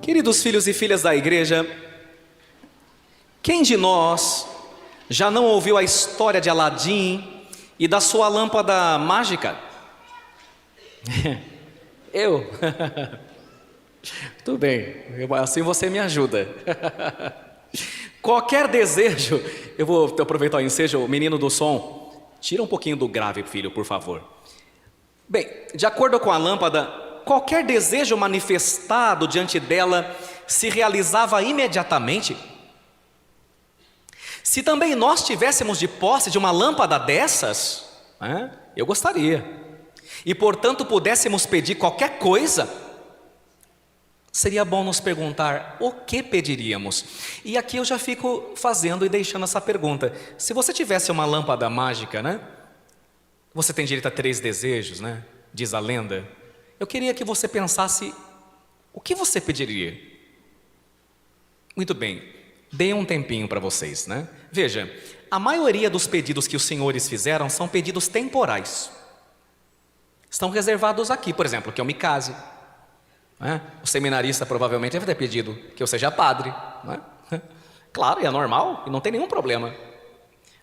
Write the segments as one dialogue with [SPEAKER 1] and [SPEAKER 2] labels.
[SPEAKER 1] Queridos filhos e filhas da igreja, quem de nós já não ouviu a história de Aladim e da sua lâmpada mágica? Eu? Tudo bem, assim você me ajuda. Qualquer desejo, eu vou aproveitar o ensejo, o menino do som, tira um pouquinho do grave, filho, por favor. Bem, de acordo com a lâmpada, qualquer desejo manifestado diante dela se realizava imediatamente. Se também nós tivéssemos de posse de uma lâmpada dessas, eu gostaria, e portanto pudéssemos pedir qualquer coisa, seria bom nos perguntar o que pediríamos. E aqui eu já fico fazendo e deixando essa pergunta. Se você tivesse uma lâmpada mágica, você tem direito a 3 desejos, diz a lenda. Eu queria que você pensasse, o que você pediria? Muito bem, dei um tempinho para vocês, Veja, a maioria dos pedidos que os senhores fizeram são pedidos temporais. Estão reservados aqui, por exemplo, que eu me case. O seminarista provavelmente deve ter pedido que eu seja padre, Claro, é normal e não tem nenhum problema.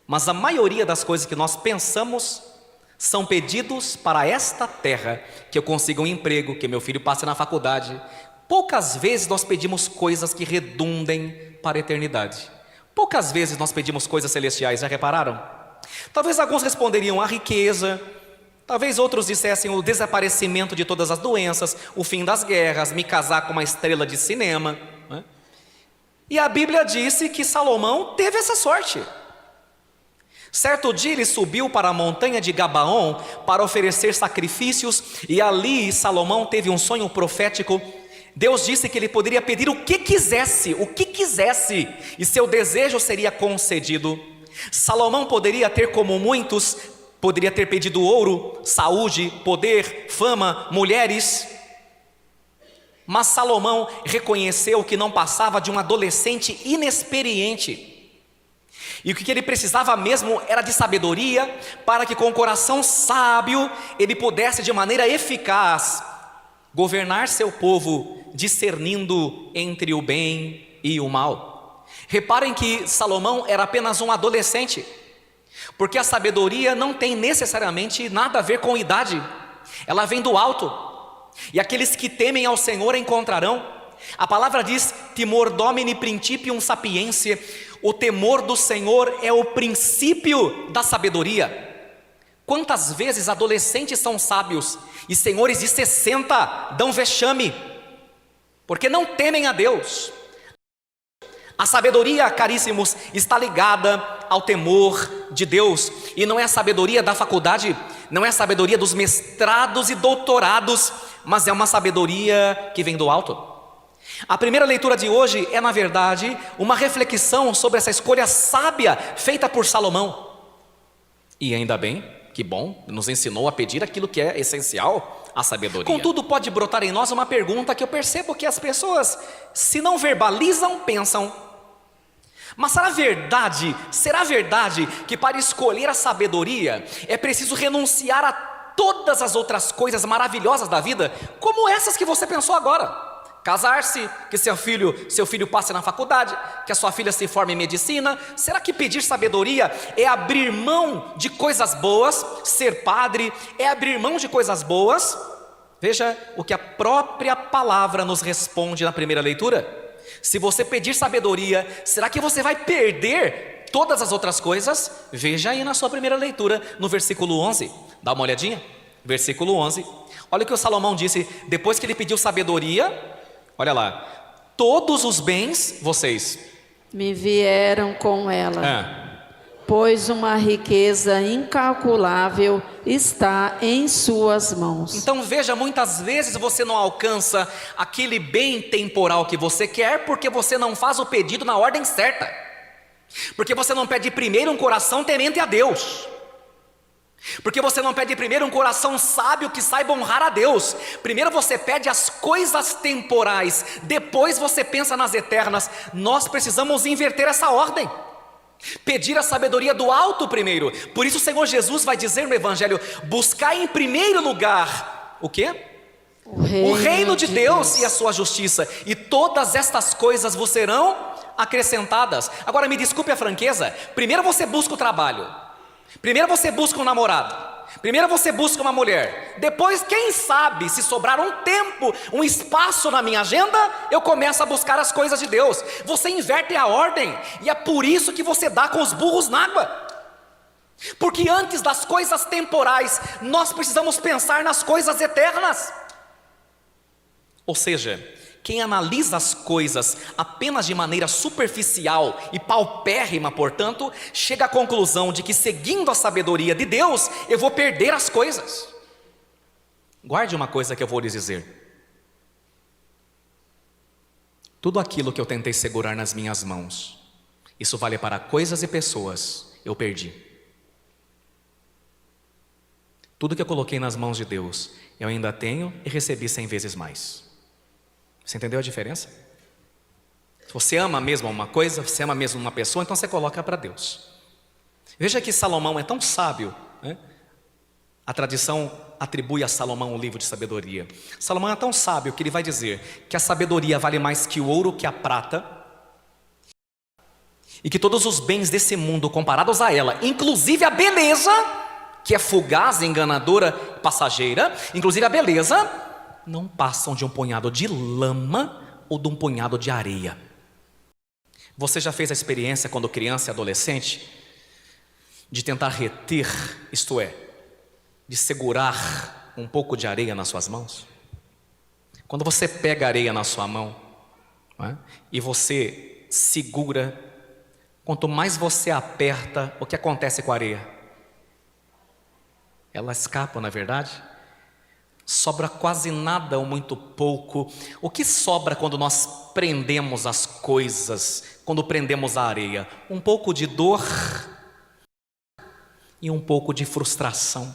[SPEAKER 1] Mas a maioria das coisas que nós pensamos são pedidos para esta terra, que eu consiga um emprego, que meu filho passe na faculdade. Poucas vezes nós pedimos coisas que redundem para a eternidade. Poucas vezes nós pedimos coisas celestiais, já repararam? Talvez alguns responderiam a riqueza, talvez outros dissessem o desaparecimento de todas as doenças, o fim das guerras, me casar com uma estrela de cinema. E a Bíblia disse que Salomão teve essa sorte. Certo dia ele subiu para a montanha de Gabaon para oferecer sacrifícios, e ali Salomão teve um sonho profético. Deus disse que ele poderia pedir o que quisesse, e seu desejo seria concedido. Salomão poderia ter, como muitos, poderia ter pedido ouro, saúde, poder, fama, mulheres. Mas Salomão reconheceu que não passava de um adolescente inexperiente. E o que ele precisava mesmo era de sabedoria, para que com o coração sábio ele pudesse de maneira eficaz governar seu povo, discernindo entre o bem e o mal. Reparem que Salomão era apenas um adolescente, porque a sabedoria não tem necessariamente nada a ver com idade, ela vem do alto, e aqueles que temem ao Senhor encontrarão. A palavra diz, timor domini principium sapientiae, o temor do Senhor é o princípio da sabedoria. Quantas vezes adolescentes são sábios e senhores de 60 dão vexame, porque não temem a Deus. A sabedoria, caríssimos, está ligada ao temor de Deus, e não é a sabedoria da faculdade, não é a sabedoria dos mestrados e doutorados, mas é uma sabedoria que vem do alto. A primeira leitura de hoje é, na verdade, uma reflexão sobre essa escolha sábia feita por Salomão. E ainda bem, que bom, nos ensinou a pedir aquilo que é essencial, a sabedoria. Contudo, pode brotar em nós uma pergunta que eu percebo que as pessoas, se não verbalizam, pensam. Mas será verdade que para escolher a sabedoria é preciso renunciar a todas as outras coisas maravilhosas da vida, como essas que você pensou agora? Casar-se, que seu filho passe na faculdade, que a sua filha se forme em medicina. Será que pedir sabedoria é abrir mão de coisas boas? Ser padre é abrir mão de coisas boas? Veja o que a própria palavra nos responde na primeira leitura. Se você pedir sabedoria, será que você vai perder todas as outras coisas? Veja aí na sua primeira leitura, no versículo 11. Dá uma olhadinha. Versículo 11. Olha o que o Salomão disse depois que ele pediu sabedoria. Olha lá, todos os bens, vocês
[SPEAKER 2] me vieram com ela, pois uma riqueza incalculável está em suas mãos.
[SPEAKER 1] Então veja, muitas vezes você não alcança aquele bem temporal que você quer, porque você não faz o pedido na ordem certa, porque você não pede primeiro um coração temente a Deus, porque você não pede primeiro um coração sábio que saiba honrar a Deus. Primeiro você pede as coisas temporais, depois você pensa nas eternas. Nós precisamos inverter essa ordem, pedir a sabedoria do alto primeiro. Por isso o Senhor Jesus vai dizer no Evangelho, buscar em primeiro lugar o quê? O reino de Deus e a sua justiça, e todas estas coisas vos serão acrescentadas. Agora me desculpe a franqueza, primeiro você busca o trabalho, primeiro você busca um namorado, primeiro você busca uma mulher, depois quem sabe se sobrar um tempo, um espaço na minha agenda, eu começo a buscar as coisas de Deus. Você inverte a ordem, e é por isso que você dá com os burros na água. Porque antes das coisas temporais, nós precisamos pensar nas coisas eternas. Ou seja, quem analisa as coisas apenas de maneira superficial e paupérrima, portanto, chega à conclusão de que seguindo a sabedoria de Deus, eu vou perder as coisas. Guarde uma coisa que eu vou lhes dizer. Tudo aquilo que eu tentei segurar nas minhas mãos, isso vale para coisas e pessoas, eu perdi. Tudo que eu coloquei nas mãos de Deus, eu ainda tenho e recebi 100 vezes mais. Você entendeu a diferença? Se você ama mesmo uma coisa, você ama mesmo uma pessoa, então você coloca para Deus. Veja que Salomão é tão sábio, né? A tradição atribui a Salomão o livro de sabedoria. Salomão é tão sábio que ele vai dizer que a sabedoria vale mais que o ouro, que a prata, e que todos os bens desse mundo comparados a ela, inclusive a beleza, que é fugaz, enganadora, passageira, inclusive a beleza, não passam de um punhado de lama ou de um punhado de areia. Você já fez a experiência quando criança e adolescente de tentar reter, isto é, de segurar um pouco de areia nas suas mãos? Quando você pega areia na sua mão, não é? E você segura, quanto mais você aperta, o que acontece com a areia? Ela escapa, não é verdade? Sobra quase nada ou muito pouco. O que sobra quando nós prendemos as coisas, quando prendemos a areia? Um pouco de dor e um pouco de frustração.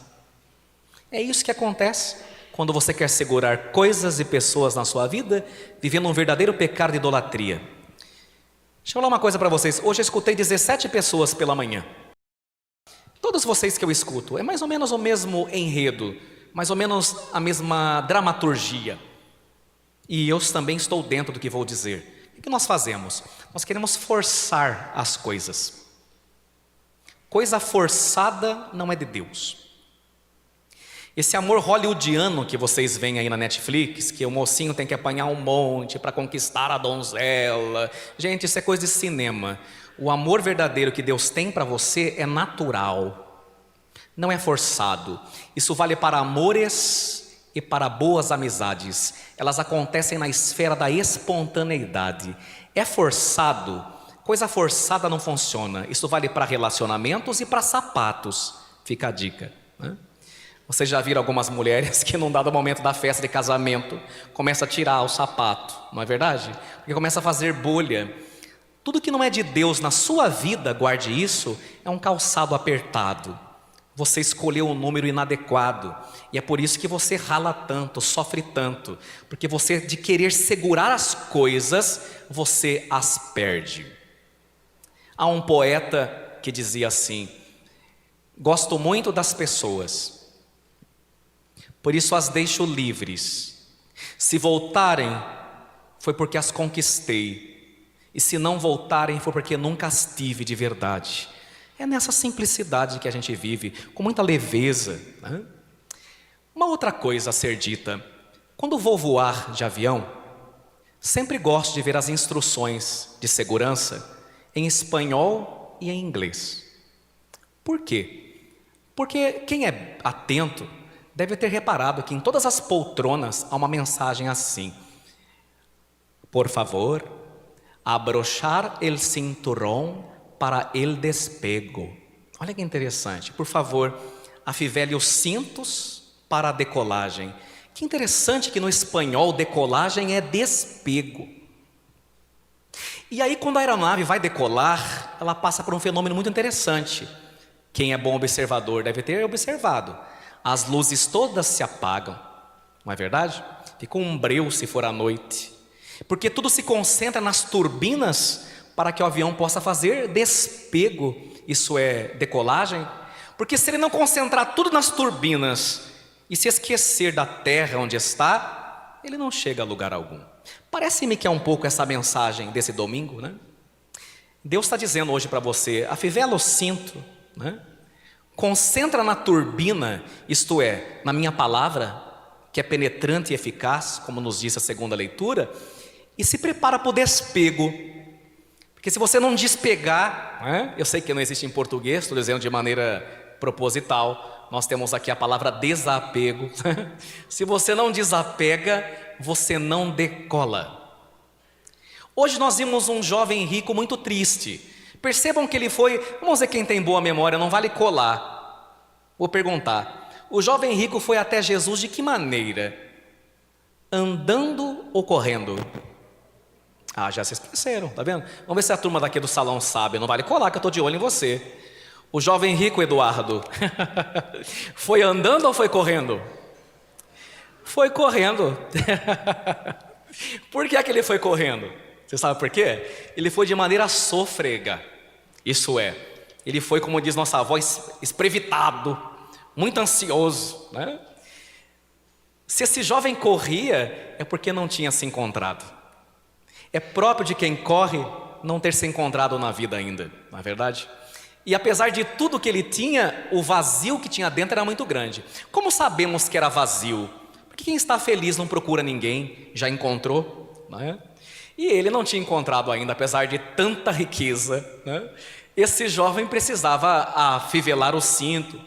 [SPEAKER 1] É isso que acontece quando você quer segurar coisas e pessoas na sua vida, vivendo um verdadeiro pecado de idolatria. Deixa eu falar uma coisa para vocês. Hoje eu escutei 17 pessoas pela manhã. Todos vocês que eu escuto, é mais ou menos o mesmo enredo, mais ou menos a mesma dramaturgia. E eu também estou dentro do que vou dizer. O que nós fazemos? Nós queremos forçar as coisas. Coisa forçada não é de Deus. Esse amor hollywoodiano que vocês veem aí na Netflix, que o mocinho tem que apanhar um monte para conquistar a donzela. Gente, isso é coisa de cinema. O amor verdadeiro que Deus tem para você é natural. Não é forçado. Isso vale para amores e para boas amizades. Elas acontecem na esfera da espontaneidade. É forçado. Coisa forçada não funciona. Isso vale para relacionamentos e para sapatos. Fica a dica, né? Vocês já viram algumas mulheres que num dado momento da festa de casamento começa a tirar o sapato, não é verdade? Porque começa a fazer bolha. Tudo que não é de Deus na sua vida, guarde isso, é um calçado apertado. Você escolheu um número inadequado, e é por isso que você rala tanto, sofre tanto, porque você, de querer segurar as coisas, você as perde. Há um poeta que dizia assim: gosto muito das pessoas, por isso as deixo livres. Se voltarem, foi porque as conquistei, e se não voltarem, foi porque nunca as tive de verdade. É nessa simplicidade que a gente vive, com muita leveza, né? Uma outra coisa a ser dita: quando vou voar de avião, sempre gosto de ver as instruções de segurança em espanhol e em inglês. Por quê? Porque quem é atento deve ter reparado que em todas as poltronas há uma mensagem assim: por favor, abrochar el cinturón para el despego. Olha que interessante. Por favor, afivele os cintos para a decolagem. Que interessante que no espanhol decolagem é despego. E aí quando a aeronave vai decolar, ela passa por um fenômeno muito interessante. Quem é bom observador deve ter observado. As luzes todas se apagam, não é verdade? Fica um breu se for à noite, porque tudo se concentra nas turbinas para que o avião possa fazer despego, isso é decolagem. Porque se ele não concentrar tudo nas turbinas e se esquecer da terra onde está, ele não chega a lugar algum. Parece-me que é um pouco essa mensagem desse domingo, né? Deus está dizendo hoje para você, afivela o cinto, né? Concentra na turbina, isto é, na minha palavra, que é penetrante e eficaz, como nos diz a segunda leitura, e se prepara para o despego. Porque se você não despegar, né? Eu sei que não existe em português, estou dizendo de maneira proposital, nós temos aqui a palavra desapego. Se você não desapega, você não decola. Hoje nós vimos um jovem rico muito triste. Percebam que ele foi, vamos ver quem tem boa memória, não vale colar. Vou perguntar, o jovem rico foi até Jesus de que maneira? Andando ou correndo? Ah, já se esqueceram, tá vendo? Vamos ver se a turma daqui do salão sabe, não vale colar que eu estou de olho em você. O jovem rico, Eduardo, foi andando ou foi correndo? Foi correndo. Por que é que ele foi correndo? Você sabe por quê? Ele foi de maneira sôfrega. Isso é, ele foi, como diz nossa avó, esprevitado, muito ansioso, né? Se esse jovem corria, é porque não tinha se encontrado. É próprio de quem corre não ter se encontrado na vida ainda, não é verdade? E apesar de tudo que ele tinha, o vazio que tinha dentro era muito grande. Como sabemos que era vazio? Porque quem está feliz não procura ninguém, já encontrou, não é? E ele não tinha encontrado ainda, apesar de tanta riqueza, né? Esse jovem precisava afivelar o cinto,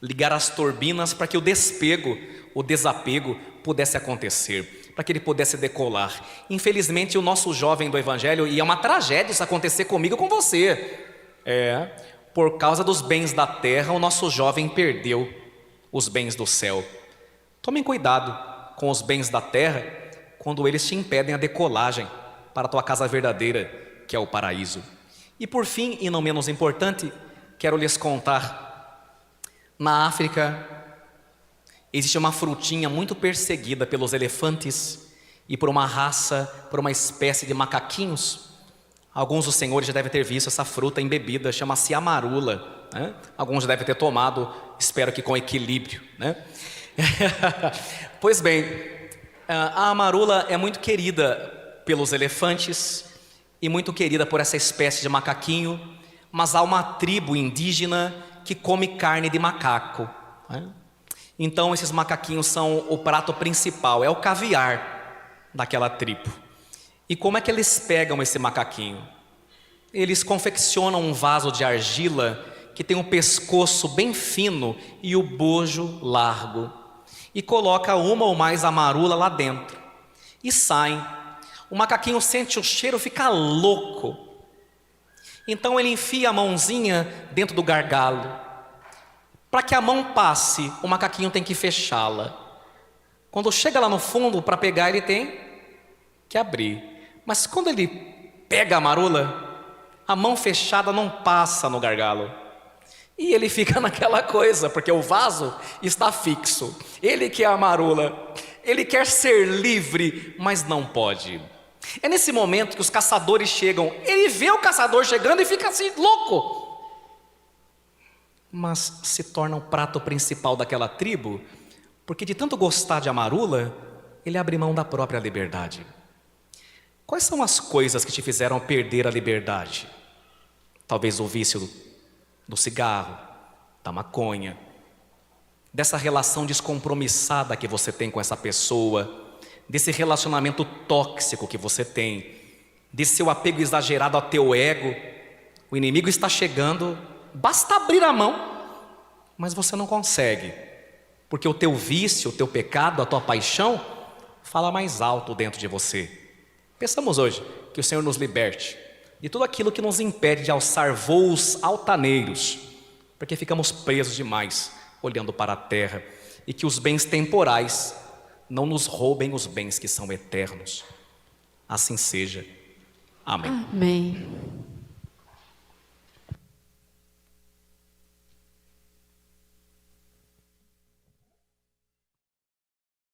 [SPEAKER 1] ligar as turbinas para que o despego, o desapego pudesse acontecer, para que ele pudesse decolar. Infelizmente o nosso jovem do Evangelho, e é uma tragédia isso acontecer comigo e com você, por causa dos bens da terra, o nosso jovem perdeu os bens do céu. Tomem cuidado com os bens da terra, quando eles te impedem a decolagem para a tua casa verdadeira, que é o paraíso. E por fim, e não menos importante, quero lhes contar, na África existe uma frutinha muito perseguida pelos elefantes e por uma raça, por uma espécie de macaquinhos. Alguns dos senhores já devem ter visto essa fruta em bebida, chama-se amarula, né? Alguns já devem ter tomado, espero que com equilíbrio, né? Pois bem, a amarula é muito querida pelos elefantes e muito querida por essa espécie de macaquinho, mas há uma tribo indígena que come carne de macaco, né? Então esses macaquinhos são o prato principal, é o caviar daquela tribo. E como é que eles pegam esse macaquinho? Eles confeccionam um vaso de argila que tem um pescoço bem fino e o bojo largo, e coloca uma ou mais amarula lá dentro, e saem. O macaquinho sente o cheiro, fica louco. Então ele enfia a mãozinha dentro do gargalo. Para que a mão passe, o macaquinho tem que fechá-la. Quando chega lá no fundo para pegar, ele tem que abrir. Mas quando ele pega a marula, a mão fechada não passa no gargalo. E ele fica naquela coisa, porque o vaso está fixo. Ele quer a marula, ele quer ser livre, mas não pode. É nesse momento que os caçadores chegam. Ele vê o caçador chegando e fica assim, louco. Mas se torna o prato principal daquela tribo, porque de tanto gostar de amarula, ele abre mão da própria liberdade. Quais são as coisas que te fizeram perder a liberdade? Talvez o vício do cigarro, da maconha, dessa relação descompromissada que você tem com essa pessoa, desse relacionamento tóxico que você tem, desse seu apego exagerado ao teu ego. O inimigo está chegando, basta abrir a mão, mas você não consegue, porque o teu vício, o teu pecado, a tua paixão fala mais alto dentro de você. Pensamos hoje que o Senhor nos liberte de tudo aquilo que nos impede de alçar voos altaneiros, porque ficamos presos demais olhando para a terra, e que os bens temporais não nos roubem os bens que são eternos. Assim seja. Amém.
[SPEAKER 2] Amém.